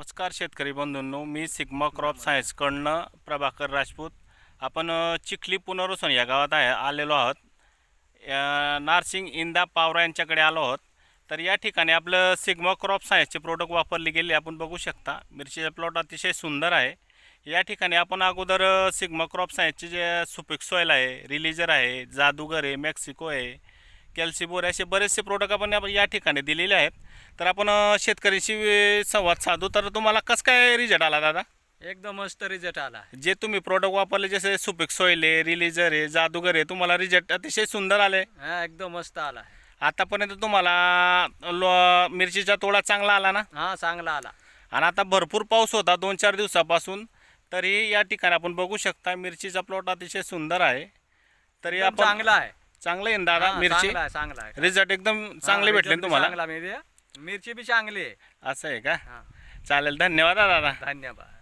नमस्कार शेतकरी बंधूंनो, मी sigma crop सायन्सकडनं Prabhakar Rajput. आपण चिखली पुनर्वसन या गावात आलेलो आहोत. नार्सिंग इंदा पावरा यांच्याकडे आलो आहोत. तर या ठिकाणी आपलं सिग्मा क्रॉप सायन्सचे प्रोडक्ट वापरले गेले आपण बघू शकता. मिरचीचा प्लॉट अतिशय सुंदर आहे. या ठिकाणी आपण अगोदर सिग्मा क्रॉप सायन्सचे जे सुपिक सॉईल आहे, रिलीजर आहे, जादूगर आहे, मेक्सिको आहे, कॅल्सिबोर असे बरेचसे प्रोडक्ट आपण या ठिकाणी दिलेले आहेत. तर आपण शेतकऱ्यांशी संवाद साधू. तर तुम्हाला कसं काय रिझल्ट आला दादा? एकदम मस्त रिझल्ट आला. जे तुम्ही प्रोडक्ट वापरले जसे सुपिक सॉईल आहे, रिलीजर आहे, जादूगर आहे, तुम्हाला रिझल्ट अतिशय सुंदर आले? हा, एकदम मस्त आला. आतापर्यंत तुम्हाला मिरचीचा तोडा चांगला आला ना? हा, चांगला आला. आणि आता भरपूर पाऊस होता 2-4 दिवसापासून. तरी या ठिकाणी आपण बघू शकता मिरचीचा प्लॉट अतिशय सुंदर आहे. तरी एकदम आपण चांगला आहे. चांगलं आहे दादा. हा, मिरची चांगला आहे. रिझल्ट एकदम चांगले हा, भेटले result ना तुम्हाला? चांगला मिरची बी चांगली आहे. असं आहे का? हा, चालेल, धन्यवाद दादा. धन्यवाद.